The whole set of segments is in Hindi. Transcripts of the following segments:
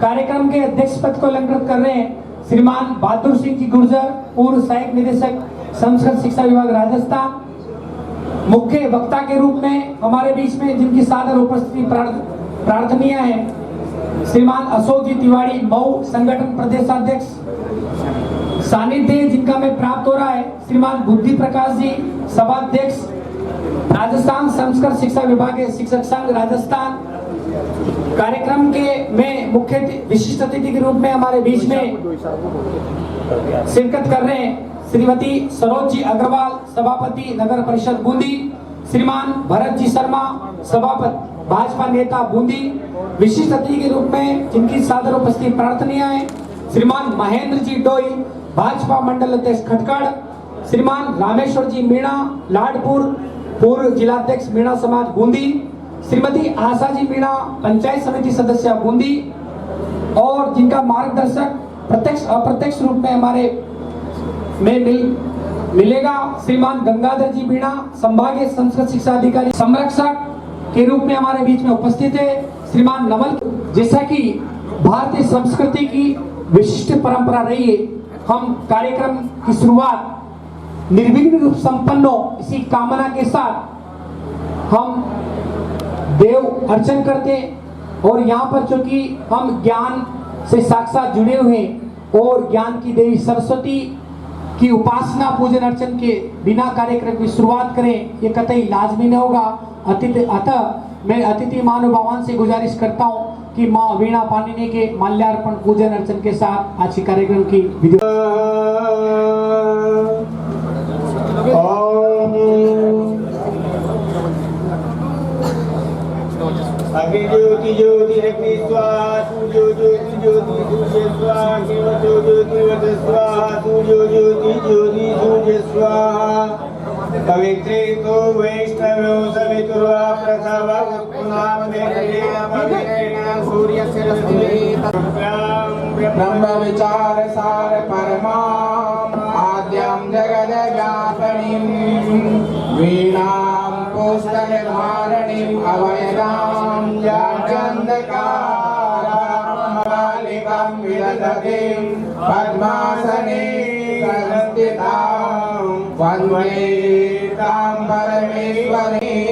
कार्यक्रम के अध्यक्ष पद को अलंकृत कर रहे हैं श्रीमान बहादुर सिंह जी गुर्जर, पूर्व सहायक निदेशक संस्कृत शिक्षा विभाग राजस्थान। मुख्य वक्ता के रूप में हमारे बीच में जिनकी सादर उपस्थिति प्रार्थनीय है श्रीमान अशोक जी तिवारी, मऊ संगठन प्रदेशाध्यक्ष। सानिध्य जिनका में प्राप्त हो रहा है श्रीमान बुद्धि प्रकाश जी, सभाध्यक्ष राजस्थान संस्कृत शिक्षा विभाग के शिक्षक संघ राजस्थान। कार्यक्रम के में मुख्य विशिष्ट अतिथि के रूप में हमारे बीच में शिरकत कर रहे हैं श्रीमती सरोज जी अग्रवाल, सभापति नगर परिषद बूंदी, श्रीमान भरत जी शर्मा, सभापति भाजपा नेता बूंदी। विशिष्ट अतिथि के रूप में जिनकी सादर उपस्थिति प्रार्थनीय है श्रीमान महेंद्र जी डोई, भाजपा मंडल अध्यक्ष खटखड़, श्रीमान रामेश्वर जी मीणा लाडपुर, पूर्व जिलाध्यक्ष मीणा समाज बूंदी, श्रीमती आशा जी मीणा, पंचायत समिति सदस्य बूंदी, और जिनका मार्गदर्शक प्रत्यक्ष अप्रत्यक्ष रूप में हमारे में मिलेगा श्रीमान गंगाधर जी मीणा, संभागीय संस्कृत शिक्षा अधिकारी संरक्षक के रूप में हमारे बीच में उपस्थित है श्रीमान नवल। जैसा कि भारतीय संस्कृति की विशिष्ट परंपरा रही है, हम कार्यक्रम की शुरुआत निर्विघ्न रूप संपन्न हो इसी कामना के साथ हम देव अर्चन करते। और यहाँ पर चूंकि हम ज्ञान से साक्षात जुड़े हुए हैं और ज्ञान की देवी सरस्वती की उपासना पूजन अर्चन के बिना कार्यक्रम की शुरुआत करें ये कतई लाजमी न होगा। अतः मैं अतिथि महानुभावान से गुजारिश करता हूँ कि माँ वीणा पाणिनि के माल्यार्पण पूजन अर्चन के साथ आज के कार्यक्रम की विधि। अग्नि ज्योति ज्योति अग्नि स्वाहा, सूर्यो ज्योति ज्योति सूर्य स्वाहा, केवचो ज्योति वच स्वाहा, सूर्यो ज्योति ज्योति सूर्य स्वाहा। पवित्रेतो वैष्णवो सवितुर्वा प्रसवः पुनाम देवतेन सूर्यस्य रश्मिः ब्रह्म विचार सार परमाम् आद्यं जगद्व्यापिनीं वीणां पुस्तकधारिणीं अभयदां ज्ञानान्धकारां विदधतीं पद्मासने संस्थितां वन्दे तां परमेश्वरीं।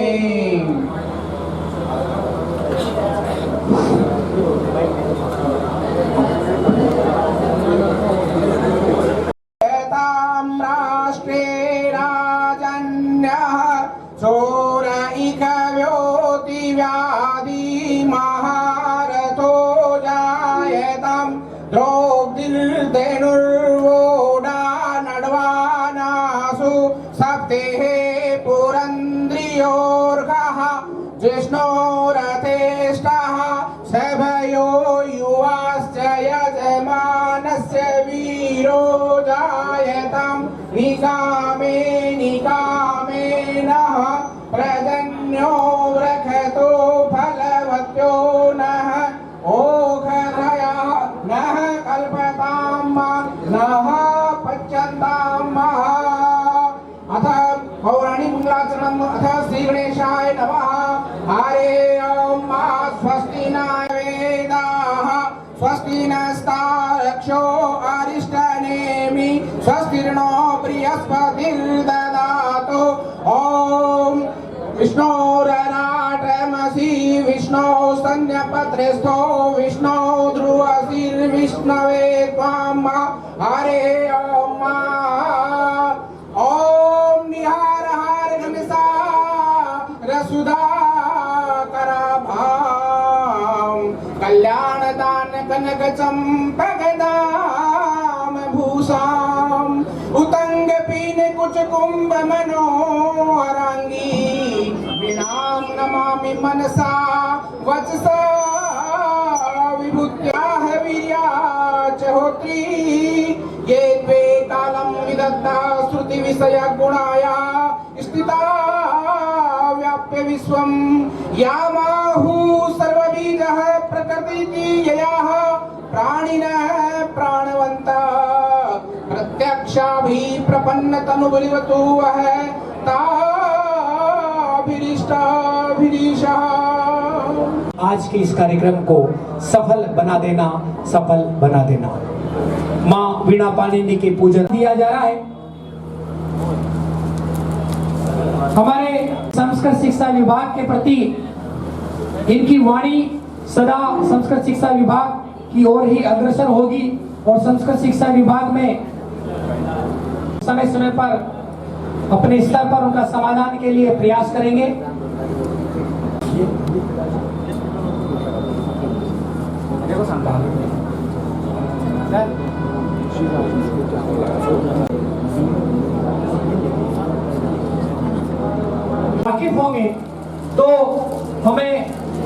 जिष्णोरथेष्टः सभयो युवाश्च यजमानस्य वीरो जायतां निकामे निकामेनः प्रजन्यो वृक्षतो फलवत्यो नः ओषधयः नः कल्पतां नः पच्यन्तां। अथ पौराणिक मंगलाचरणम् अथ श्री गणेशाय नमः। हरे ओम स्वस्ति न वेदाः स्वस्ति नस्तारक्षो अरिष्टनेमि स्वस्तिर्नो बृहस्पतिर्ददातु। ओम विष्णोरनाटमसि विष्णो स्तन्यपत्रस्थो विष्णो ध्रुवसिर्विष्णवे त्वां। हरे ओम ओम निहार हार नमसा रसुधा कराभाम कल्याण दान कनक चंपकदाम भूषाम उतंग पीन कुच कुंभ मनोहरांगी विनाम नमामि मनसा वचसा विभूत्याः वीर्याच होत्री ये द्वे कालं विदग्धा श्रुति विषय गुणाया स्थिता व्याप्य विश्वं यामाहु सर्वबीजः प्रकृति ययाः प्राणिनः प्राणवन्तः प्रत्यक्षाभिप्रपन्न तनुभुलिवतु वः ताभिरिष्टाभिरीशः। आज के इस कार्यक्रम को सफल बना देना, सफल बना देना। माँ वीणा पाणिनि के पूजन दिया जा रहा है। हमारे संस्कृत शिक्षा विभाग के प्रति इनकी वाणी सदा संस्कृत शिक्षा विभाग की ओर ही अग्रसर होगी और संस्कृत शिक्षा विभाग में समय समय पर अपने स्तर पर उनका समाधान के लिए प्रयास करेंगे। वाकिफ होंगे तो हमें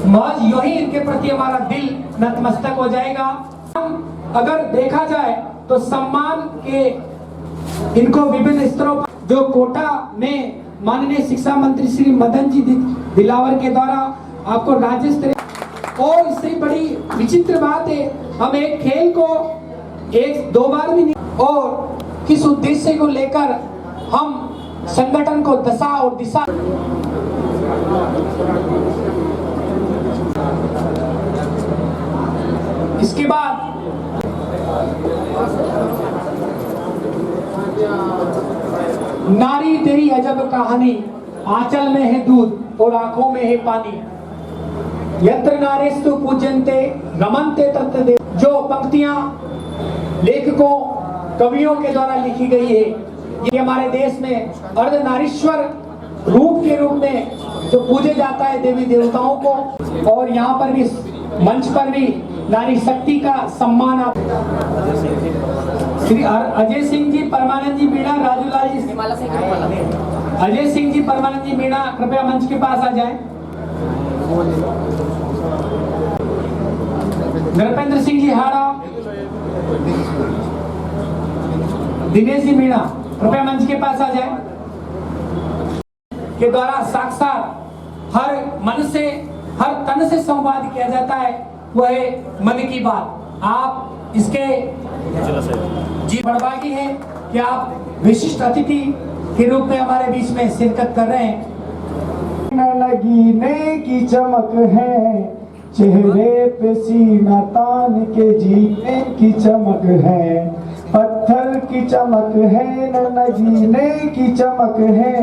महज यूं ही इनके प्रति हमारा दिल नतमस्तक हो जाएगा। अगर देखा जाए तो सम्मान के इनको विभिन्न स्तरों पर जो कोटा में माननीय शिक्षा मंत्री श्री मदन जी दिलावर के द्वारा आपको राज्य स्तरीय, और इससे बड़ी विचित्र बात है, हम एक खेल को एक दो बार भी नहीं, और किस उद्देश्य को लेकर हम संगठन को दशा और दिशा। इसके बाद नारी तेरी अजब कहानी, आंचल में है दूध और आंखों में है पानी, यत्र नारेस्तु पूज्यन्ते रमन्ते तत्र देव। जो पंक्तियां लेखकों कवियों के द्वारा लिखी गई है, ये हमारे देश में अर्धनारीश्वर रूप के रूप में जो पूजे जाता है देवी देवताओं को, और यहाँ पर भी मंच पर भी नारी शक्ति का सम्मान। आप श्री अजय सिंह जी परमानंद जी मीणा, राजूलाल जी, अजय सिंह जी परमानंद जी मीणा कृपया मंच के पास आ जाएं। नरपेंद्र सिंह जी हाड़ा, दिनेश जी मीणा कृपया मंच के पास आ जाएं। के द्वारा साक्षात हर मन से हर तन से संवाद किया जाता है, वह है मन की बात। आप इसके जी बड़भागी है कि आप विशिष्ट अतिथि के रूप में हमारे बीच में शिरकत कर रहे हैं। नगीने की चमक है चेहरे पे, सीना तान के जीने की चमक है, पत्थर की चमक है न नगीने की चमक है,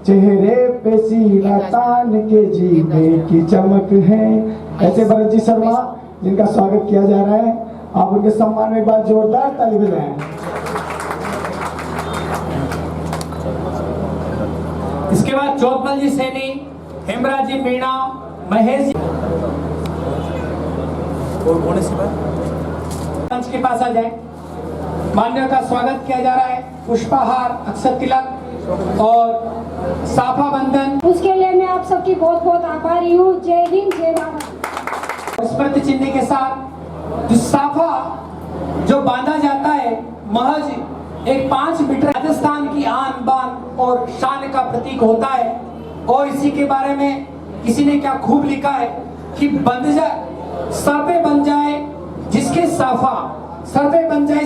चेहरे पे सीना तान के जीने की चमक है। ऐसे भरत जी शर्मा जिनका स्वागत किया जा रहा है, आप उनके सम्मान में एक बार जोरदार ताली बजाएं। इसके बाद चौथमल जी सैनी, हेमराज जी मीणा, महेश जी और मंच के पास आ जाए। मान्य का स्वागत किया जा रहा है, पुष्पहार, अक्षत तिलक और साफा बंधन। उसके लिए मैं आप सबकी बहुत बहुत आभारी हूँ। जय हिंद, जय भारत। स्मृति चिन्ह के साथ जो साफा जो बांधा जाता है, महज एक 5 मीटर राजस्थान की आन बान और शान का प्रतीक होता है। और इसी के बारे में किसी ने क्या खूब लिखा है कि बंध जाए सर पे बन जाए जिसके साफा, सर पे बन जाए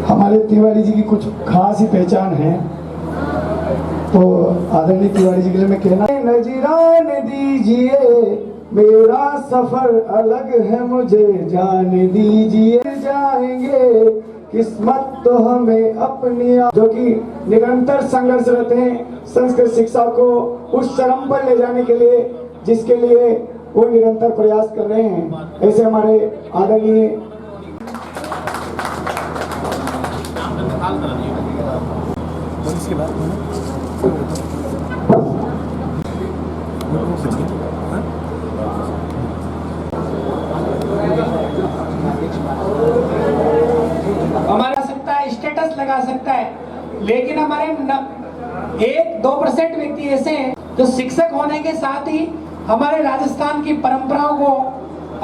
हमारे तिवारी जी की कुछ खास ही पहचान है, तो आदरणीय तिवारी जी के लिए मैं कहना, नजरान दीजिए मेरा सफर अलग है, मुझे जान दीजिए जाएंगे किस्मत तो हमें अपनी, जो कि निरंतर संघर्षरत हैं संस्कृत शिक्षा को उस चरम पर ले जाने के लिए, जिसके लिए वो निरंतर प्रयास कर रहे हैं। ऐसे हमारे आदरणीय हमारा सकता है, स्टेटस लगा सकता है, लेकिन हमारे 1-2% व्यक्ति ऐसे हैं जो शिक्षक होने के साथ ही हमारे राजस्थान की परंपराओं को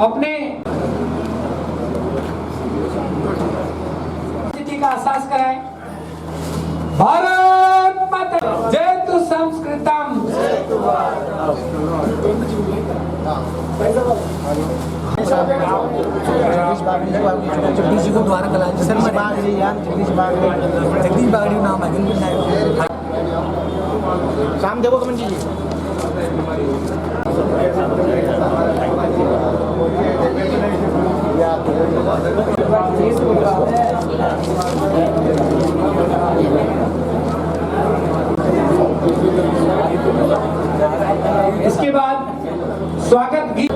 अपने स्थिति का एहसास कराएं। भारत माता जय तु संस्कृतम। जगदीश को द्वारा कला जगदीश बागड़ी नाम है। काम देखो कमन जी। इसके बाद स्वागत गीत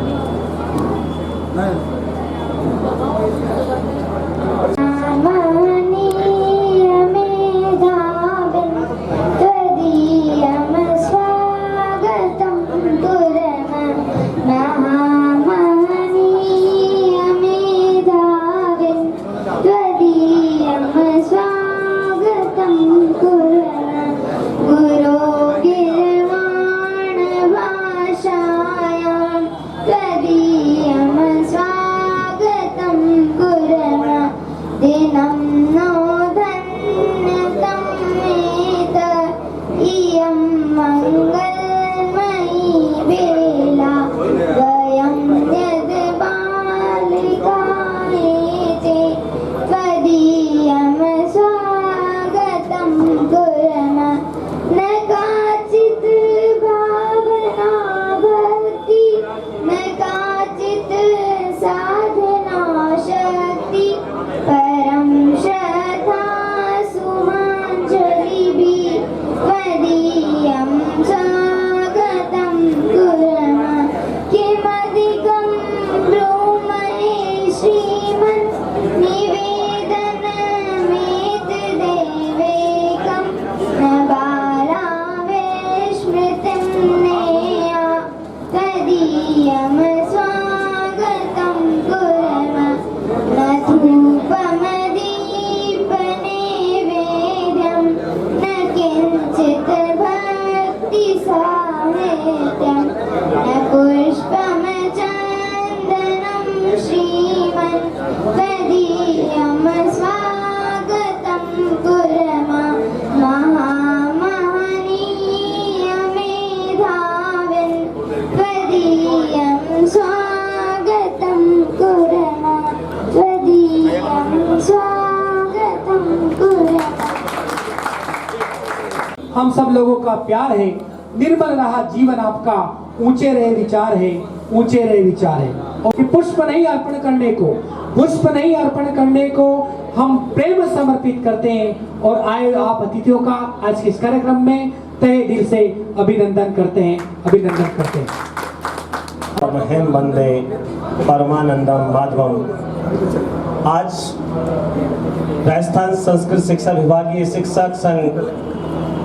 दिनं नो धन्यतं मेत इयं मङ्गलमयी वेला वयं यद् बालिकायेते त्वदीयं स्वागतं कुर्मः न काचित् भावना भक्ति न काचित् साधना शक्ति परं श्रद्धा सुमाञ्जलिभिः त्वदीयं स्वागतं कुर्मः किमधिकं ब्रूमहे श्रीमन् निवेदनमेतदेवेकं न बालावे स्मृतिं नेया त्वदीयं स्वागतं कुर्मः न धूपमदीपनैवेद्यं न किञ्चित् भक्तिसाहित्यं न पुष्पमचन्दनं श्रीमन् त्वदीयं स्वागतं कुर्मः महामहनीयमेधाविन् त्वदीयं स्वागतं कुर्मः त्वदीयं स्वागतं कुर्मः। हम सब लोगों का प्यार है, निर्मल रहा जीवन आपका, ऊंचे रहे विचार है, ऊंचे रहे विचार है। और पुष्प नहीं अर्पण करने को, पुष्प नहीं अर्पण करने को हम प्रेम समर्पित करते हैं और आए आप अतिथियों का आज के इस कार्यक्रम में तहे दिल से अभिनंदन करते हैं, अभिनंदन करते हैं। हेम वंदे परमानंदम माधवम। आज राजस्थान संस्कृत शिक्षा विभागीय शिक्षक संघ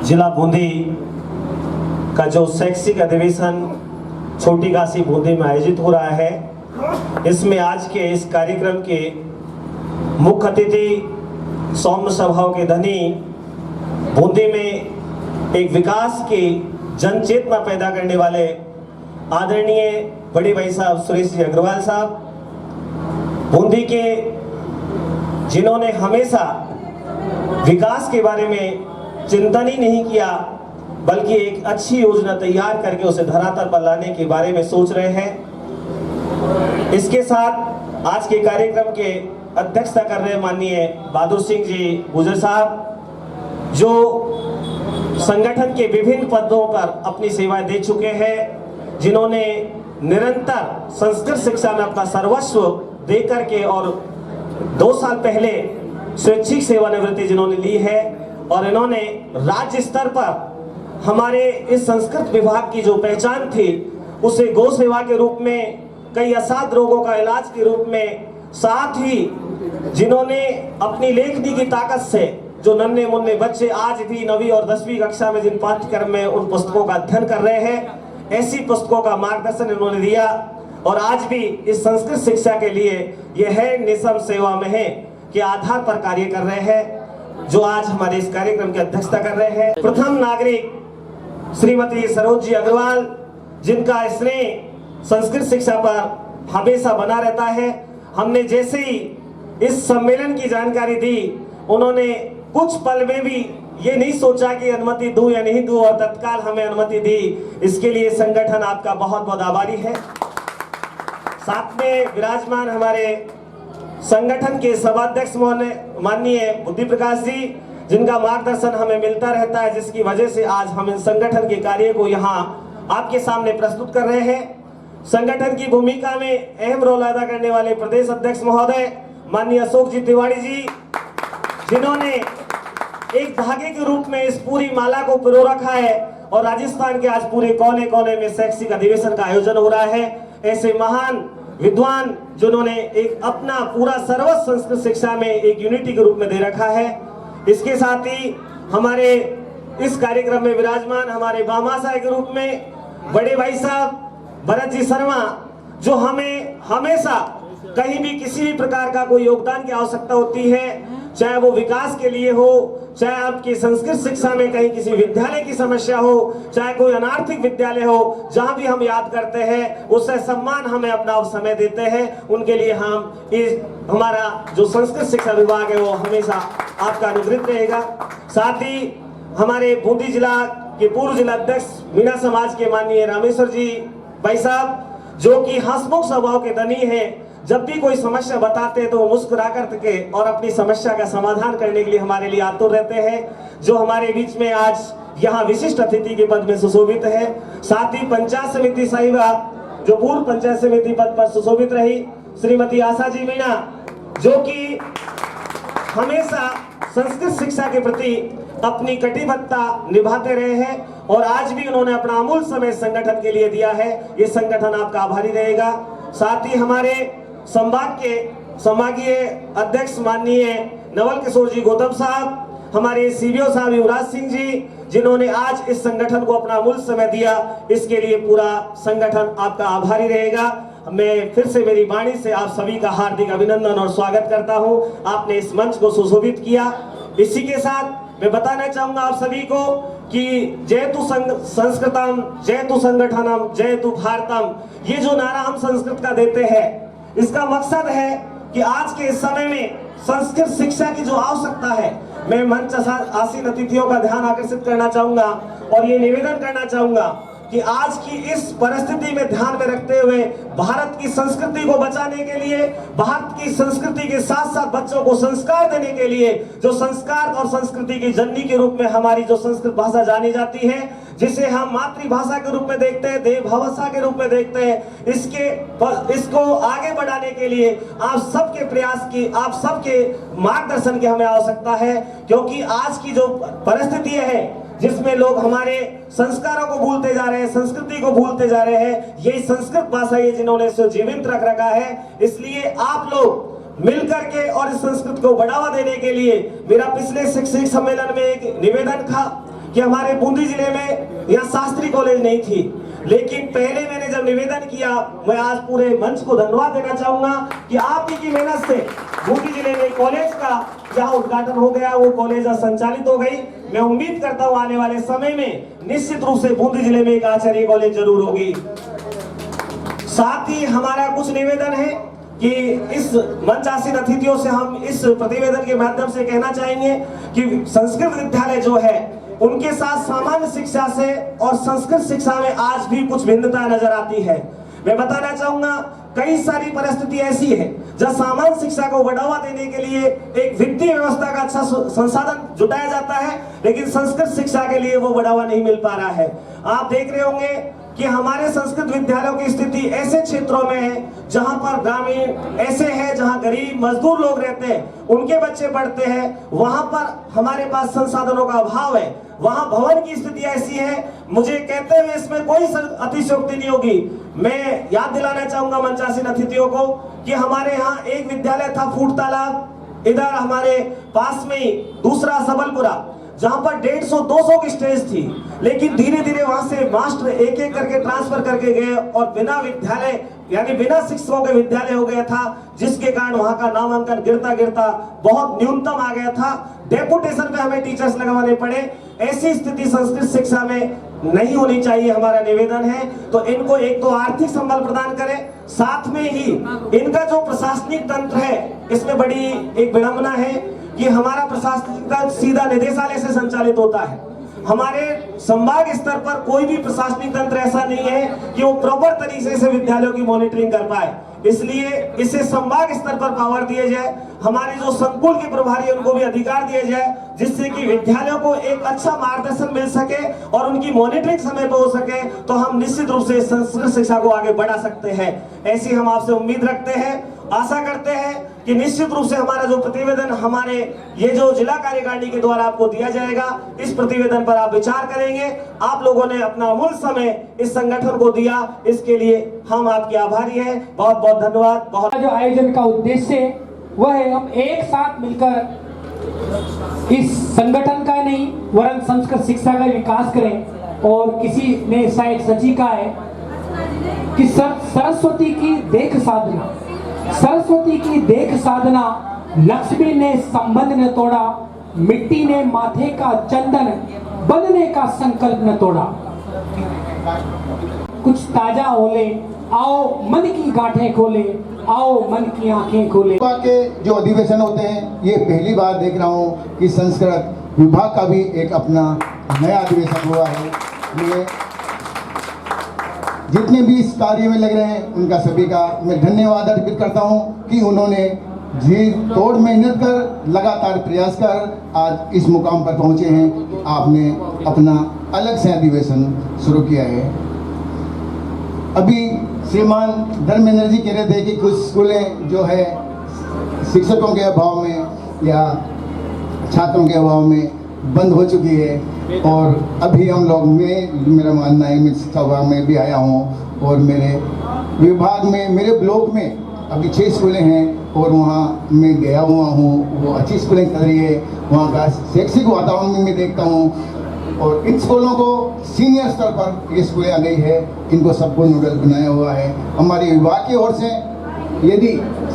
जिला बूंदी का जो शैक्षिक अधिवेशन छोटी काशी बूंदी में आयोजित हो रहा है, इसमें आज के इस कार्यक्रम के मुख्य अतिथि सौम्य स्वभाव के धनी, बूंदी में एक विकास की जन चेतना पैदा करने वाले आदरणीय बड़े भाई साहब सुरेश जी अग्रवाल साहब, बूंदी के जिन्होंने हमेशा विकास के बारे में चिंतन ही नहीं किया बल्कि एक अच्छी योजना तैयार करके उसे धरातल पर लाने के बारे में सोच रहे हैं। इसके साथ आज के कार्यक्रम के अध्यक्षता कर रहे माननीय बहादुर सिंह जी गुजर साहब, जो संगठन के विभिन्न पदों पर अपनी सेवाएं दे चुके हैं, जिन्होंने निरंतर संस्कृत शिक्षा में अपना सर्वस्व दे करके और 2 साल पहले स्वैच्छिक सेवानिवृत्ति जिन्होंने ली है और इन्होंने राज्य स्तर पर हमारे इस संस्कृत विभाग की जो पहचान थी उसे गौ सेवा के रूप में, कई असाध रोगों का इलाज के रूप में, साथ ही जिन्होंने अपनी लेखनी की ताकत से जो नन्हे मुन्ने बच्चे आज भी 9वीं और 10वीं कक्षा में जिन पाठ्यक्रम में उन पुस्तकों का अध्ययन कर रहे हैं, ऐसी पुस्तकों का मार्गदर्शन इन्होंने दिया और आज भी इस संस्कृत शिक्षा के लिए यह है निसम सेवा में है के आधार पर कार्य कर रहे हैं, जो आज हमारे इस कार्यक्रम की अध्यक्षता कर रहे हैं। प्रथम नागरिक श्रीमती सरोज जी अग्रवाल, जिनका स्नेह संस्कृत शिक्षा पर हमेशा बना रहता है। हमने जैसे ही इस सम्मेलन की जानकारी दी, उन्होंने कुछ पल में भी ये नहीं सोचा कि अनुमति दूं या नहीं दूं और तत्काल हमें अनुमति दी। इसके लिए संगठन आपका बहुत बहुत आभारी है। साथ में विराजमान हमारे संगठन के सभाध्यक्ष माननीय बुद्धि प्रकाश जी, जिनका मार्गदर्शन हमें मिलता रहता है, जिसकी वजह से आज हम इन संगठन के कार्य को यहाँ आपके सामने प्रस्तुत कर रहे हैं। संगठन की भूमिका में अहम रोल अदा करने वाले प्रदेश अध्यक्ष महोदय माननीय अशोक जी तिवारी जी, जिन्होंने एक धागे के रूप में इस पूरी माला को पिरो रखा है और राजस्थान के आज पूरे कोने कोने में शैक्षिक अधिवेशन का आयोजन हो रहा है। ऐसे महान विद्वान जिन्होंने एक अपना पूरा सर्वस्व संस्कृत शिक्षा में एक यूनिटी के रूप में दे रखा है। इसके साथ ही हमारे इस कार्यक्रम में विराजमान हमारे बामासाय के रूप में बड़े भाई साहब भरत जी शर्मा, जो हमें हमेशा कहीं भी किसी भी प्रकार का कोई योगदान की आवश्यकता होती है, चाहे वो विकास के लिए हो, चाहे आपकी संस्कृत शिक्षा में कहीं किसी विद्यालय की समस्या हो, चाहे कोई अनार्थिक विद्यालय हो, जहां भी हम याद करते हैं उससे सम्मान हमें अपना समय देते हैं। उनके लिए हम हमारा जो संस्कृत शिक्षा विभाग है वो हमेशा आपका अनुग्रहित रहेगा। साथ ही हमारे बूंदी जिला के पूर्व जिला अध्यक्ष मीणा समाज के माननीय रामेश्वर जी भाई साहब, जो कि हंसमुख स्वभाव के धनी हैं, जब भी कोई समस्या बताते हैं तो वो मुस्कुरा करके और अपनी समस्या का समाधान करने के लिए हमारे लिए आतुर रहते हैं, जो हमारे बीच में आज यहाँ विशिष्ट अतिथि के पद में सुशोभित है। साथ ही पंचायत समिति साहिबा, जो पूर्व पंचायत समिति पद पर सुशोभित रही, श्रीमती आशा जी मीणा, जो कि हमेशा संस्कृत शिक्षा के प्रति अपनी कटिबद्धता निभाते रहे हैं और आज भी उन्होंने अपना अमूल्य समय संगठन के लिए दिया है। ये संगठन आपका आभारी रहेगा। साथ ही हमारे संभाग के संभागीय अध्यक्ष माननीय नवल किशोर जी गौतम साहब, हमारे सीबीओ साहब युवराज सिंह जी, जिन्होंने आज इस संगठन को अपना अमूल्य समय दिया, इसके लिए पूरा संगठन आपका आभारी रहेगा। मैं फिर से मेरी वाणी से आप सभी का हार्दिक अभिनंदन और स्वागत करता हूं। आपने इस मंच को सुशोभित किया। इसी के साथ मैं बताना चाहूंगा आप सभी को कि जयतु संस्कृतम, जयतु संगठनम, जयतु भारतम, ये जो नारा हम संस्कृत का देते हैं, इसका मकसद है कि आज के समय में संस्कृत शिक्षा की जो आवश्यकता है, मैं मंच आसीन अतिथियों का ध्यान आकर्षित करना चाहूंगा और ये निवेदन करना चाहूंगा कि आज की इस परिस्थिति में ध्यान में रखते हुए भारत की संस्कृति को बचाने के लिए, भारत की संस्कृति के साथ साथ बच्चों को संस्कार देने के लिए, जो संस्कार और संस्कृति की जननी के रूप में हमारी जो संस्कृत भाषा जानी जाती है, जिसे हम मातृभाषा के रूप में देखते हैं, देव भाषा के रूप में देखते हैं, इसको आगे बढ़ाने के लिए आप सबके प्रयास की, आप सबके मार्गदर्शन की हमें आवश्यकता है। क्योंकि आज की जो परिस्थिति है जिसमें लोग हमारे संस्कारों को भूलते जा रहे हैं, संस्कृति को भूलते जा रहे हैं, यही संस्कृत भाषा है जिन्होंने इसे जीवित रख रखा है। इसलिए आप लोग मिलकर के और इस संस्कृत को बढ़ावा देने के लिए, मेरा पिछले शिक्षक सम्मेलन में एक निवेदन था कि हमारे बूंदी जिले में यहाँ शास्त्री कॉलेज नहीं थी, लेकिन पहले मैंने जब निवेदन किया, मैं आज पूरे मंच को धन्यवाद देना चाहूंगा कि आप ही की मेहनत से बूंदी जिले में कॉलेज का जहां उद्घाटन हो गया, वो कॉलेज संचालित हो गई। मैं उम्मीद करता हूं आने वाले समय में निश्चित रूप से बूंदी जिले में एक आचार्य कॉलेज जरूर होगी। साथ ही हमारा कुछ निवेदन है कि इस मंचासीन अतिथियों से हम इस प्रतिवेदन के माध्यम से कहना चाहेंगे कि संस्कृत विद्यालय जो है उनके साथ सामान्य शिक्षा से और संस्कृत शिक्षा में आज भी कुछ भिन्नता नजर आती है। मैं बताना चाहूंगा कई सारी परिस्थिति ऐसी है जहां सामान्य शिक्षा को बढ़ावा देने के लिए एक वित्तीय व्यवस्था का अच्छा संसाधन जुटाया जाता है, लेकिन संस्कृत शिक्षा के लिए वो बढ़ावा नहीं मिल पा रहा है। आप देख रहे होंगे कि हमारे संस्कृत विद्यालयों की स्थिति ऐसे क्षेत्रों में है जहां पर ग्रामीण ऐसे हैं, जहां गरीब मजदूर लोग रहते हैं, उनके बच्चे पढ़ते हैं, वहां पर हमारे पास संसाधनों का अभाव है, वहां भवन की स्थिति ऐसी है। मुझे कहते हुए इसमें कोई अतिशयोक्ति नहीं होगी। मैं याद दिलाना चाहूंगा मंचासीन अतिथियों को कि हमारे यहाँ एक विद्यालय था फूट तालाब, इधर हमारे पास में ही दूसरा सबलपुरा, जहां पर 150-200 की स्टेज थी, लेकिन धीरे धीरे वहां से मास्टर एक एक करके ट्रांसफर करके गए और बिना विद्यालय यानी बिना शिक्षकों के विद्यालय हो गया था, जिसके कारण वहां का नामांकन गिरता गिरता बहुत न्यूनतम आ गया था। डेपुटेशन पे हमें टीचर्स लगवाने पड़े। ऐसी स्थिति संस्कृत शिक्षा में नहीं होनी चाहिए, हमारा निवेदन है। तो इनको एक तो आर्थिक संबल प्रदान करें, साथ में ही इनका जो प्रशासनिक तंत्र है इसमें बड़ी एक विडंबना है कि हमारा प्रशासनिक तंत्र सीधा निदेशालय से संचालित होता है। हमारे संभाग स्तर पर कोई भी प्रशासनिक तंत्र ऐसा नहीं है कि वो प्रॉपर तरीके से विद्यालयों की मॉनिटरिंग कर पाए, इसलिए इसे संभाग स्तर पर पावर दिए जाए। हमारे जो संकुल के प्रभारी उनको भी अधिकार दिए जाए जिससे कि विद्यालयों को एक अच्छा मार्गदर्शन मिल सके और उनकी मॉनिटरिंग समय पर हो सके, तो हम निश्चित रूप से संस्कृत शिक्षा को आगे बढ़ा सकते हैं। ऐसी हम आपसे उम्मीद रखते हैं, आशा करते हैं कि निश्चित रूप से हमारा जो प्रतिवेदन हमारे ये जो जिला कार्यकारिणी के द्वारा आपको दिया जाएगा, इस प्रतिवेदन पर आप विचार करेंगे। आप लोगों ने अपना अमूल्य समय इस संगठन को दिया, इसके लिए हम आपके आभारी हैं। बहुत बहुत धन्यवाद। बहुत जो आयोजन का उद्देश्य वह है हम एक साथ मिलकर इस संगठन का नहीं वरन संस्कृत शिक्षा का विकास करें। और किसी ने शायद सची कहा है कि सरस्वती की देख साधना, सरस्वती की देख साधना, लक्ष्मी ने संबंध न तोड़ा, मिट्टी ने माथे का चंदन, बनने का संकल्प न तोड़ा। कुछ ताजा होले, आओ मन की गांठें खोले, आओ मन की आंखें खोले। के जो अधिवेशन होते हैं, ये पहली बार देख रहा हूँ कि संस्कृत विभाग का भी एक अपना नया अधिवेशन हुआ है। ये जितने भी इस कार्य में लग रहे हैं उनका सभी का मैं धन्यवाद अर्पित करता हूँ कि उन्होंने जी तोड़ मेहनत कर, लगातार प्रयास कर आज इस मुकाम पर पहुँचे हैं। आपने अपना अलग से अधिवेशन शुरू किया है। अभी श्रीमान धर्मेंद्र जी कह रहे थे कि कुछ स्कूलें जो है शिक्षकों के अभाव में या छात्रों के अभाव में बंद हो चुकी है, और अभी हम लोग मेरा मानना है, मैं शिक्षा विभाग में भी आया हूँ और मेरे विभाग में, मेरे ब्लॉक में अभी 6 स्कूलें हैं और वहाँ मैं गया हुआ हूँ। वो अच्छी स्कूलें चल रही है, वहाँ का शैक्षिक वातावरण में मैं देखता हूँ। और इन स्कूलों को सीनियर स्तर पर ये स्कूलें आ गई है, इनको सबको नोडल बनाया हुआ है। हमारे विभाग की ओर से यदि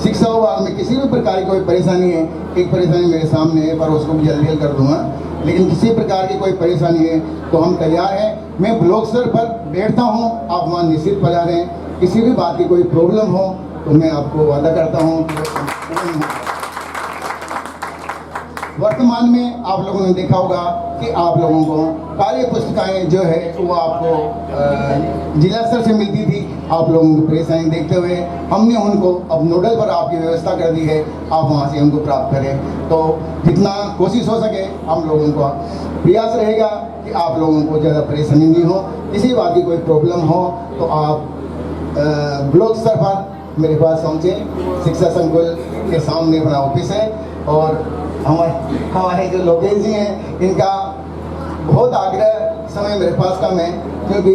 शिक्षा विभाग में किसी भी प्रकार की कोई परेशानी है, एक परेशानी मेरे सामने है पर उसको भी जल्दी हल कर दूंगा, लेकिन किसी प्रकार की कोई परेशानी है तो हम तैयार हैं। मैं ब्लॉक स्तर पर बैठता हूं, आप वहां निश्चित पधारें। किसी भी बात की कोई प्रॉब्लम हो तो मैं आपको वादा करता हूं। वर्तमान में आप लोगों ने देखा होगा कि आप लोगों को कार्य पुस्तिकाएं जो है वो आपको जिला स्तर से मिलती थी। आप लोगों को परेशानी देखते हुए हमने उनको अब नोडल पर आपकी व्यवस्था कर दी है, आप वहाँ से उनको प्राप्त करें। तो जितना कोशिश हो सके हम लोगों का प्रयास रहेगा कि आप लोगों को ज़्यादा परेशानी नहीं हो। किसी बात की कोई प्रॉब्लम हो तो आप ब्लॉक स्तर पर मेरे पास पहुँचे। शिक्षा संकुल के सामने अपना ऑफिस है और हमारे जो लोकेश जी हैं इनका बहुत आग्रह समय मेरे पास कम है, क्योंकि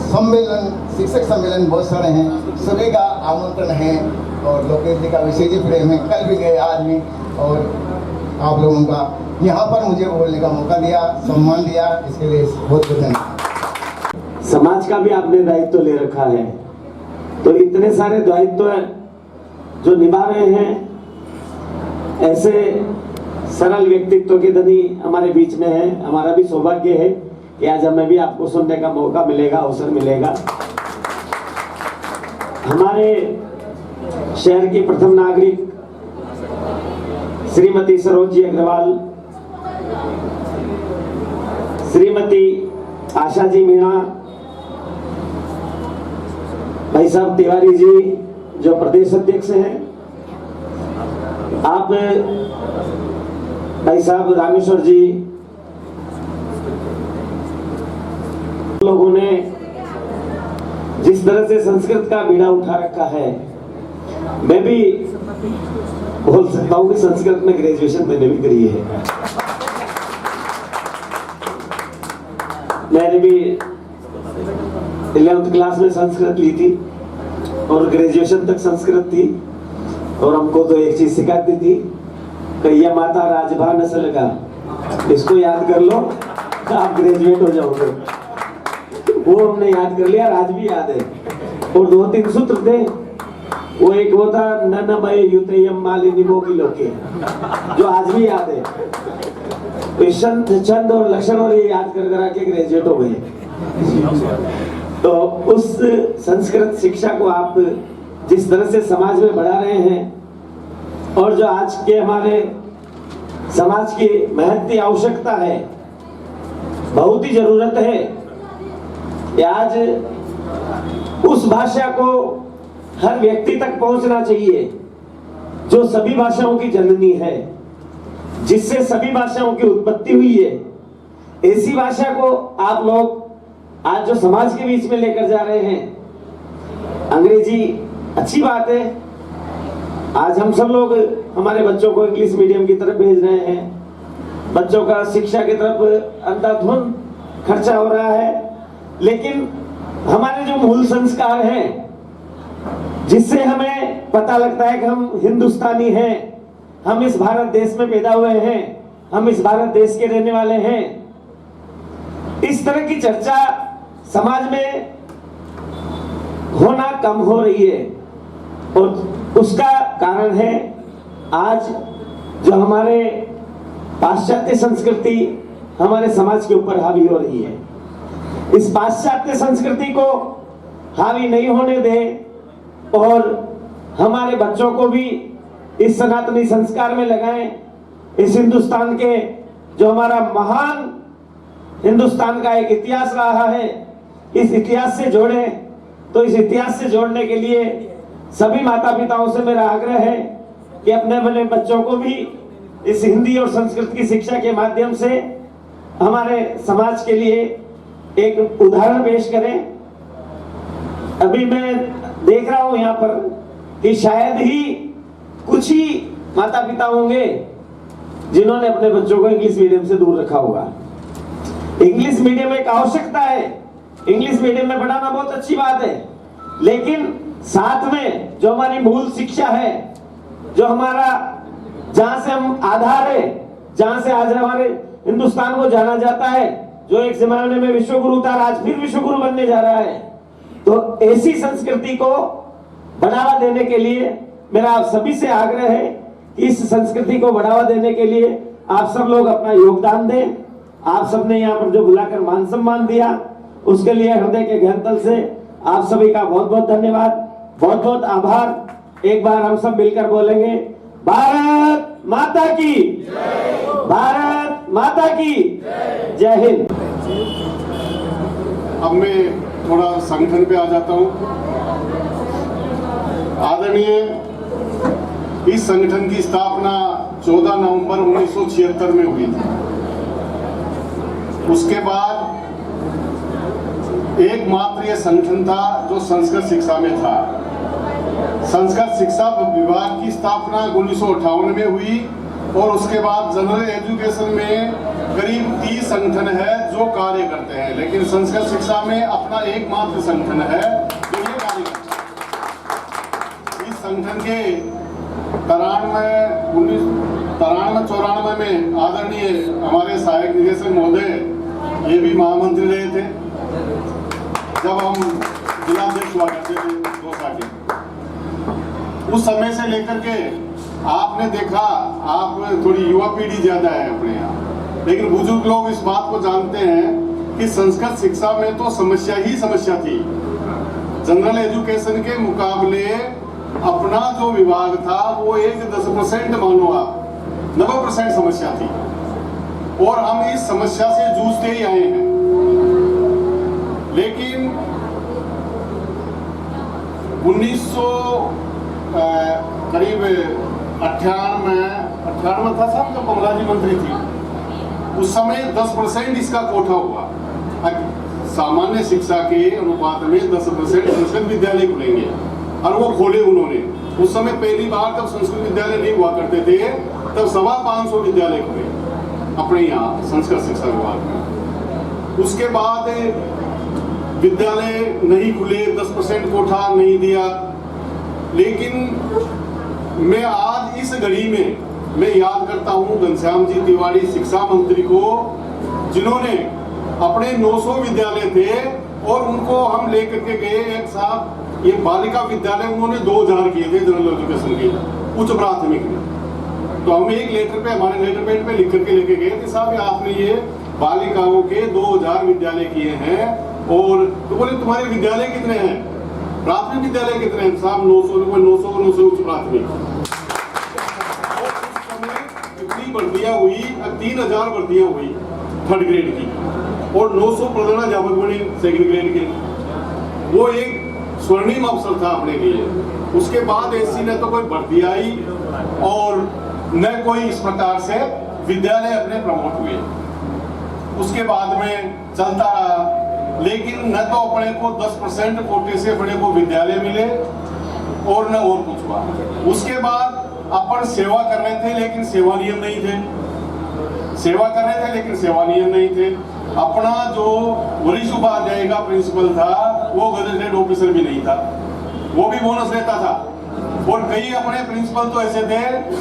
सम्मेलन, शिक्षक सम्मेलन बहुत सारे हैं, सभी का आमंत्रण है और लोकेश जी का विशेष प्रेम है। कल भी गए, आज भी, और आप लोगों का यहाँ पर मुझे बोलने का मौका दिया, सम्मान दिया, इसके लिए बहुत बहुत धन्यवाद। समाज का भी आपने दायित्व ले रखा है, तो इतने सारे दायित्व जो निभा रहे हैं, ऐसे सरल व्यक्तित्व के धनी हमारे बीच में है। हमारा भी सौभाग्य है कि आज हमें भी आपको सुनने का मौका मिलेगा, अवसर मिलेगा। हमारे शहर की प्रथम नागरिक श्रीमती सरोजी अग्रवाल, श्रीमती आशा जी मीणा, भाई साहब तिवारी जी जो प्रदेश अध्यक्ष हैं, आप भाई साहब रामेश्वर जी, लोगों ने जिस तरह से संस्कृत का बीड़ा उठा रखा है, मैं भी बोल सकता हूँ कि संस्कृत में ग्रेजुएशन मैंने भी करी है। मैंने भी 11th क्लास में संस्कृत ली थी और ग्रेजुएशन तक संस्कृत थी, और हमको तो एक चीज सिखाती थी, कैया माता राजभा नस्ल का, इसको याद कर लो आप ग्रेजुएट हो जाओगे। वो हमने याद कर लिया, आज भी याद है। और 2-3 सूत्र थे, वो एक वो था ननमय युतयम मालिनी मोगी लोके, जो आज भी याद है। तो छंद और लक्षण और ये याद कर आके ग्रेजुएट हो गए। तो उस संस्कृत शिक्षा को आप जिस तरह से समाज में बढ़ा रहे हैं, और जो आज के हमारे समाज की महत्ती आवश्यकता है, बहुत ही जरूरत है कि आज उस भाषा को हर व्यक्ति तक पहुंचना चाहिए जो सभी भाषाओं की जननी है। जिससे सभी भाषाओं की उत्पत्ति हुई है। ऐसी भाषा को आप लोग आज जो समाज के बीच में लेकर जा रहे हैं, अंग्रेजी अच्छी बात है। आज हम सब लोग हमारे बच्चों को इंग्लिश मीडियम की तरफ भेज रहे हैं, बच्चों का शिक्षा की तरफ अंधाधुंध खर्चा हो रहा है, लेकिन हमारे जो मूल संस्कार हैं, जिससे हमें पता लगता है कि हम हिंदुस्तानी हैं, हम इस भारत देश में पैदा हुए हैं, हम इस भारत देश के रहने वाले हैं, इस तरह की चर्चा समाज में होना कम हो रही है। और उसका कारण है आज जो हमारे पाश्चात्य संस्कृति हमारे समाज के ऊपर हावी हो रही है। इस पाश्चात्य संस्कृति को हावी नहीं होने दें और हमारे बच्चों को भी इस सनातनी संस्कार में लगाएं। इस हिंदुस्तान के जो हमारा महान हिंदुस्तान का एक इतिहास रहा है, इस इतिहास से जोड़ें। तो इस इतिहास से जोड़ने के लिए सभी माता पिताओं से मेरा आग्रह है कि अपने अपने बच्चों को भी इस हिंदी और संस्कृत की शिक्षा के माध्यम से हमारे समाज के लिए एक उदाहरण पेश करें। अभी मैं देख रहा हूं यहाँ पर कि शायद ही कुछ ही माता पिता होंगे जिन्होंने अपने बच्चों को इंग्लिश मीडियम से दूर रखा होगा। इंग्लिश मीडियम एक आवश्यकता है, इंग्लिश मीडियम में पढ़ाना बहुत अच्छी बात है, लेकिन साथ में जो हमारी मूल शिक्षा है, जो हमारा जहां से हम आधार है, जहां से आज हमारे हिंदुस्तान को जाना जाता है, जो एक जमाने में विश्व गुरु था, आज फिर विश्व गुरु बनने जा रहा है, तो ऐसी संस्कृति को बढ़ावा देने के लिए मेरा आप सभी से आग्रह है कि इस संस्कृति को बढ़ावा देने के लिए आप सब लोग अपना योगदान दें। आप सबने यहाँ पर जो बुलाकर मान सम्मान दिया, उसके लिए हृदय के गहन से आप सभी का बहुत बहुत धन्यवाद, बहुत बहुत आभार। एक बार हम सब मिलकर बोलेंगे, भारत माता की, भारत माता की जय हिंद। अब मैं थोड़ा संगठन पे आ जाता हूँ। आदरणीय, इस संगठन की स्थापना 14 नवंबर 1976 में हुई थी। उसके बाद एकमात्र यह संगठन था जो संस्कृत शिक्षा में था। संस्कृत शिक्षा विभाग की स्थापना 1958 में हुई और उसके बाद जनरल एजुकेशन में करीब 30 संगठन है जो कार्य करते हैं, लेकिन संस्कृत शिक्षा में अपना एकमात्र संगठन है जो ये कार्य करता है। इस संगठन के 93-94 में आदरणीय हमारे सहायक निदेशक महोदय ये भी महामंत्री रहे थे जब हम जिलाध्यक्ष हुआ करते थे दौसा के। उस समय से लेकर के आपने देखा, आप थोड़ी युवा पीढ़ी ज्यादा है अपने यहाँ, लेकिन बुजुर्ग लोग इस बात को जानते हैं कि संस्कृत शिक्षा में तो समस्या ही समस्या थी। जनरल एजुकेशन के मुकाबले अपना जो विभाग था वो एक 10% मानो आप 90% समस्या थी, और हम इस समस्या से जूझते ही आए हैं। लेकिन 1900 करीब 98 था साहब जब कमला जी मंत्री थी, उस समय 10% इसका कोटा हुआ। सामान्य शिक्षा के अनुपात में 10% संस्कृत विद्यालय खुलेंगे और वो खोले उन्होंने। उस समय पहली बार जब संस्कृत विद्यालय नहीं हुआ करते थे तब 550 विद्यालय खुले अपने यहाँ संस्कृत शिक्षा विभाग में। उसके बाद विद्यालय नहीं खुले, 10% कोठा नहीं दिया। लेकिन मैं आज इस घड़ी में मैं याद करता हूँ घनश्याम जी तिवारी शिक्षा मंत्री को, जिन्होंने अपने 900 विद्यालय थे और उनको हम लेकर के गए। एक साहब ये बालिका विद्यालय उन्होंने 2000 किए थे जनरल एजुकेशन के उच्च प्राथमिक में। तो हम एक लेटर पे, हमारे लेटर पेड पे लिख करके लेके गए कि साहब आपने ये बालिकाओं के 2000 विद्यालय किए हैं, और तो बोले तुम्हारे विद्यालय कितने हैं, प्राथमिक विद्यालय कितने हैं साहब? 900 उच्च प्राथमिक। इतनी भर्तियां हुई, 3000 भर्तियां हुई थर्ड ग्रेड की और 900 प्रधानाध्यापक बने सेकंड ग्रेड के। वो एक स्वर्णिम अवसर था अपने लिए। उसके बाद ऐसी न तो कोई भर्ती आई और न कोई इस प्रकार से विद्यालय अपने प्रमोट हुए, उसके बाद में चलता रहा, लेकिन न तो अपने को 10% कोटे से अपने को विद्यालय मिले और न और कुछ हुआ। उसके बाद अपन सेवा कर रहे थे लेकिन सेवा नियम नहीं थे, सेवा कर रहे थे लेकिन सेवा नियम नहीं थे। अपना जो वरिष्ठ उपाध्याय का प्रिंसिपल था वो गजेटेड ऑफिसर भी नहीं था, वो भी बोनस लेता था। और कई अपने प्रिंसिपल तो ऐसे थे,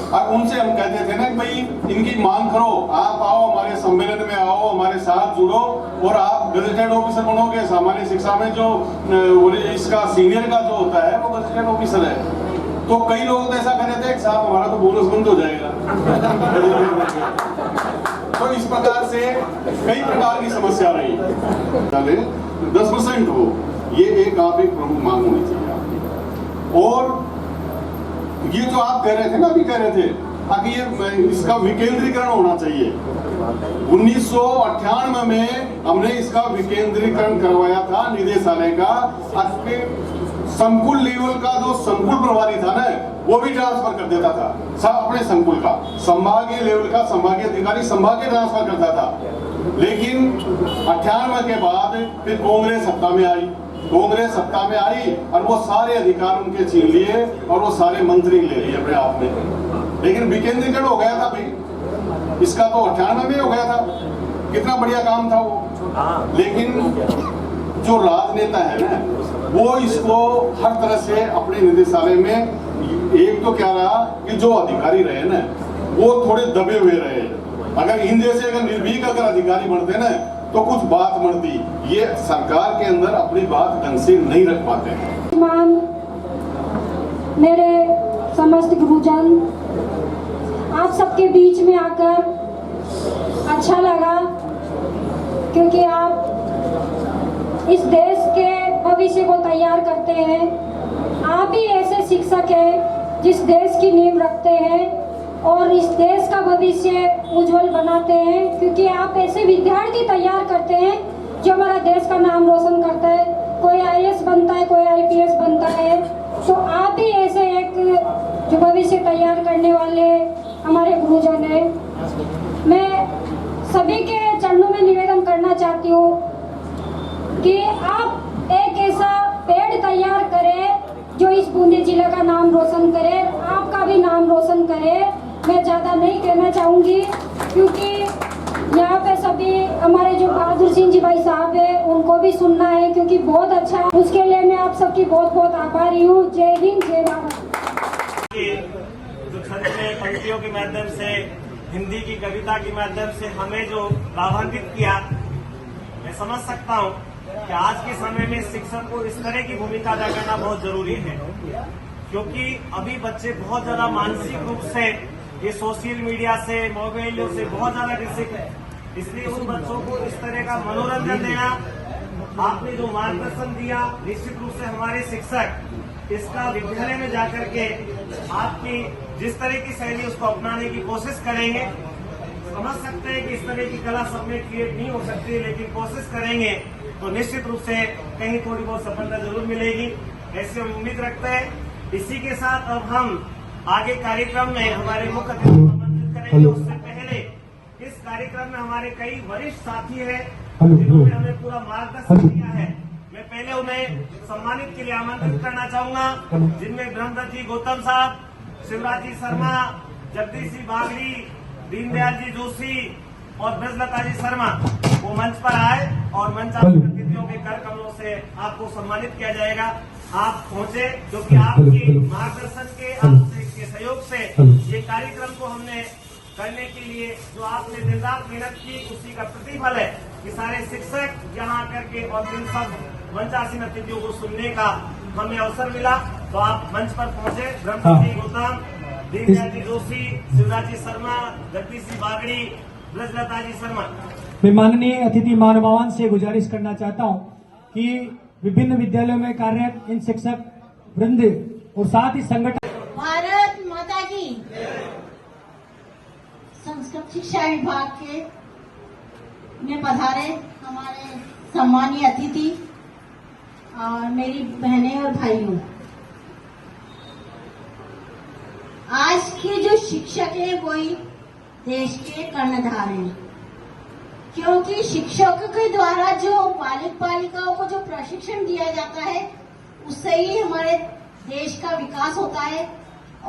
और उनसे हम कहते थे ना कि भाई इनकी मांग करो, आप आओ हमारे सम्मेलन में आओ, हमारे साथ जुड़ो और आप गजेटेड ऑफिसर बनोगे। सामान्य शिक्षा में जो इसका सीनियर का जो होता है वो गजेटेड ऑफिसर है। तो कई लोग तो ऐसा कहते थे साहब हमारा तो बोनस बंद हो जाएगा। तो इस प्रकार से कई प्रकार की समस्या रही। 10% हो, ये एक प्रमुख मांग होनी चाहिए आपकी। और ये जो आप कह रहे थे ना, अभी कह रहे थे ताकि ये इसका विकेंद्रीकरण होना चाहिए। 1998 में हमने इसका विकेंद्रीकरण करवाया था निदेशालय का। संकुल लेवल का जो संकुल प्रभारी था ना, वो भी ट्रांसफर कर देता था सब अपने संकुल का। संभागीय लेवल का संभागीय अधिकारी संभागीय ट्रांसफर करता था। लेकिन 98 के बाद फिर कांग्रेस सत्ता में आई, कांग्रेस सत्ता में आई और वो सारे अधिकार उनके छीन लिए और वो सारे मंत्री ले लिए अपने आप में। लेकिन विकेंद्रीकरण हो गया था भाई, इसका तो 98 में हो गया था। कितना बढ़िया काम था वो। लेकिन जो राजनेता है ना, वो इसको हर तरह से अपने निदेशालय में, एक तो क्या रहा कि जो अधिकारी रहे ना वो थोड़े दबे हुए रहे। अगर इन जैसे अगर निर्भीक अगर अधिकारी बनते ना तो कुछ बात बनती। ये सरकार के अंदर अपनी बात ढंग से नहीं रख पाते हैं। मेरे समस्त गुरुजन, आप सबके बीच में आकर अच्छा लगा, क्योंकि आप इस देश के भविष्य को तैयार करते हैं। आप ही ऐसे शिक्षक हैं जिस देश की नींव रखते हैं और इस देश का भविष्य उज्जवल बनाते हैं, क्योंकि आप ऐसे विद्यार्थी तैयार करते हैं जो हमारा देश का नाम रोशन करता है। कोई IAS बनता है, कोई IPS बनता है, तो आप ही ऐसे एक जो भविष्य तैयार करने वाले हमारे गुरुजन हैं। मैं सभी के चरणों में निवेदन करना चाहती हूँ कि आप एक ऐसा पेड़ तैयार करें जो इस बूंदी जिले का नाम रोशन करे, आपका भी नाम रोशन करे। मैं ज़्यादा नहीं कहना चाहूँगी, क्योंकि यहाँ पे सभी हमारे जो बहादुर सिंह जी भाई साहब है उनको भी सुनना है, क्योंकि बहुत अच्छा, उसके लिए मैं आप सबकी बहुत बहुत आभारी हूँ। जय हिंद, जय भारत। जो छंद में पंक्तियों के माध्यम से, हिंदी की कविता के माध्यम से हमें जो लाभान्वित किया, मैं समझ सकता हूँ कि आज के समय में शिक्षक को इस तरह की भूमिका अदा करना बहुत जरूरी है, क्योंकि अभी बच्चे बहुत ज्यादा मानसिक रूप से ये सोशल मीडिया से, मोबाइलों से बहुत ज्यादा ग्रसित है। इसलिए उन बच्चों को इस तरह का मनोरंजन देना, आपने जो मार्गदर्शन दिया, निश्चित रूप से हमारे शिक्षक इसका विद्यालय में जाकर के आपकी जिस तरह की शैली उसको अपनाने की कोशिश करेंगे। समझ सकते हैं कि इस तरह की कला सब में क्रिएट नहीं हो सकती, लेकिन कोशिश करेंगे तो निश्चित रूप से कहीं थोड़ी बहुत सफलता जरूर मिलेगी, ऐसी हम उम्मीद रखते हैं। इसी के साथ अब हम आगे कार्यक्रम में हमारे मुख्य अतिथि को आमंत्रित करेंगे। उससे पहले इस कार्यक्रम में हमारे कई वरिष्ठ साथी हैं जिन्होंने हमें पूरा मार्गदर्शन दिया है। मैं पहले उन्हें सम्मानित के लिए आमंत्रित करना चाहूंगा, जिनमें ब्रह्मदत्त जी गौतम साहब, शिवराज जी शर्मा, जगदीश जी बागड़ी, दीनदयाल जी जोशी और ब्रजलता जी शर्मा वो मंच पर आए और मंच अतिथियों के कर कमलों से आपको सम्मानित किया जाएगा। आप पहुंचे, क्योंकि आपके मार्गदर्शन के, आपके सहयोग से ये कार्यक्रम को हमने करने के लिए जो आपने दिन रात मेहनत की, उसी का प्रतिफल है कि सारे शिक्षक यहाँ आकर के और इन सब मंचासीन अतिथियों को सुनने का हमें अवसर मिला। तो आप मंच पर पहुंचे। ब्रह्मदत्त जी गौतम, दीनदयाल जी जोशी, शिवराज जी शर्मा, जगदीश जी बागड़ी, ब्रजलता जी शर्मा। मैं माननीय अतिथि महानुभावान से गुजारिश करना चाहता हूं कि विभिन्न विद्यालयों में कार्यरत इन शिक्षक वृंद और साथ ही संगठन भारत माता की संस्कृत शिक्षा विभाग के में पधारे हमारे सम्मानीय अतिथि और मेरी बहनें और भाइयों, आज के जो शिक्षक हैं वही देश के कर्णधार हैं, क्योंकि शिक्षकों के द्वारा जो बालक बालिकाओं को जो प्रशिक्षण दिया जाता है उससे ही हमारे देश का विकास होता है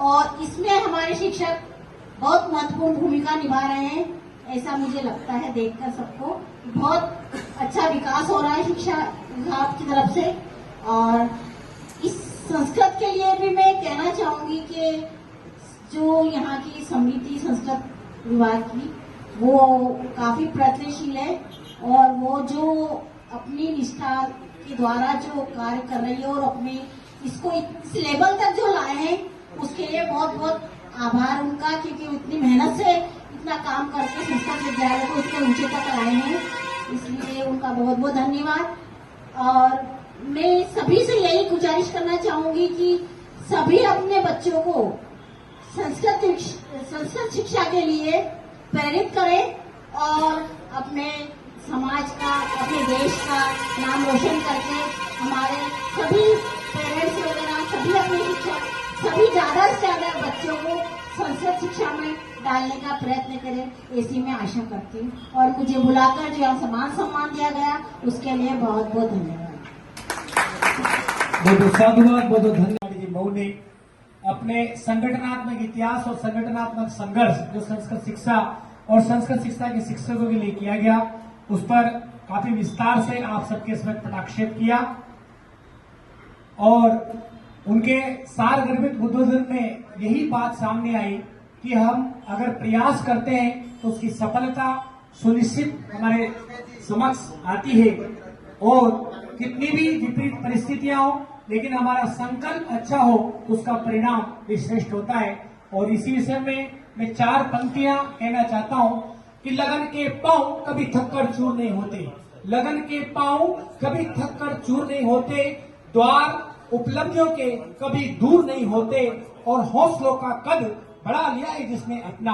और इसमें हमारे शिक्षक बहुत महत्वपूर्ण भूमिका निभा रहे हैं। ऐसा मुझे लगता है देखकर सबको बहुत अच्छा विकास हो रहा है शिक्षा विभाग की तरफ से। और इस संस्कृत के लिए भी मैं कहना चाहूंगी कि जो यहाँ की समिति संस्कृत विभाग की वो काफी प्रयत्नशील है और वो जो अपनी निष्ठा के द्वारा जो कार्य कर रही है और अपने इसको इस लेवल तक जो लाए हैं उसके लिए बहुत बहुत आभार उनका, क्योंकि इतनी मेहनत से इतना काम करके संस्कृत विद्यालय को इतने ऊंचे तक लाए हैं, इसलिए उनका बहुत बहुत धन्यवाद। और मैं सभी से यही गुजारिश करना चाहूंगी कि सभी अपने बच्चों को संस्कृत शिक्षा के लिए प्रेरित करें और अपने समाज का, अपने देश का नाम रोशन करके हमारे सभी पेरेंट्स वगैरह सभी अपने शिक्षक सभी ज्यादा से ज्यादा बच्चों को संस्कृत शिक्षा में डालने का प्रयत्न करें, ऐसी मैं आशा करती हूँ। और मुझे बुलाकर जो यहाँ सम्मान दिया गया उसके लिए बहुत बहुत धन्यवाद। बहुत साधुवाद, बहुत धन्यवाद जी। मऊ ने अपने संगठनात्मक इतिहास और संगठनात्मक संघर्ष जो संस्कृत शिक्षा और संस्कृत शिक्षा के शिक्षकों के लिए किया गया उस पर काफी विस्तार से आप सबके समक्ष पटाक्षेप किया और उनके सारगर्भित उद्बोधन में यही बात सामने आई कि हम अगर प्रयास करते हैं तो उसकी सफलता सुनिश्चित हमारे समक्ष आती है और कितनी भी विपरीत परिस्थितियां हो लेकिन हमारा संकल्प अच्छा हो तो उसका परिणाम भी श्रेष्ठ होता है। और इसी विषय में मैं 4 पंक्तियां कहना चाहता हूं कि लगन के पांव कभी थककर चूर नहीं होते, लगन के पांव कभी थककर चूर नहीं होते, द्वार उपलब्धियों के कभी दूर नहीं होते और हौसलों का कद बढ़ा लिया है जिसने अपना,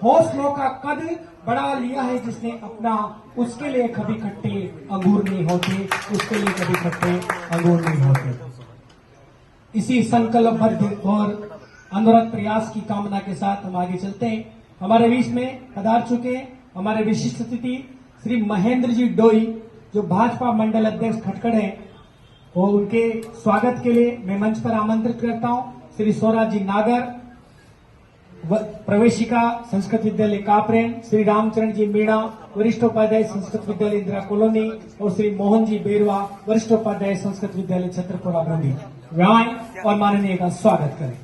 हौसलों का कद बढ़ा लिया है जिसने अपना, उसके लिए कभी खट्टे अंगूर नहीं होते, उसके लिए कभी खट्टे अंगूर नहीं होते। इसी संकल्पबद्ध और अनुरत प्रयास की कामना के साथ हम आगे चलते हैं। हमारे बीच में पधार चुके हमारे विशिष्ट अतिथि श्री महेंद्र जी डोई जो भाजपा मंडल अध्यक्ष खटखड़ हैं और उनके स्वागत के लिए मैं मंच पर आमंत्रित करता हूं श्री स्वराज जी नागर, प्रवेशिका संस्कृत विद्यालय कापरेन, श्री रामचरण जी मीणा वरिष्ठ उपाध्याय संस्कृत विद्यालय इंदिरा कॉलोनी और श्री मोहन जी बेरवा वरिष्ठ उपाध्याय संस्कृत विद्यालय छत्रपुरा बूंदी राय और माननीय का स्वागत करें।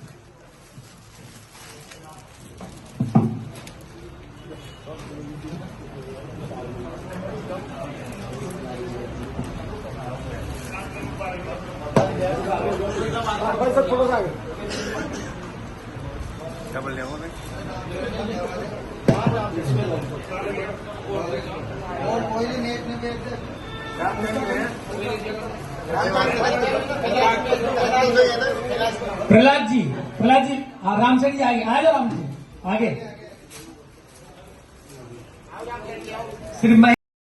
प्रहलाद जी रामचंद्र जी आगे आ जाओ, राम जी आगे। श्री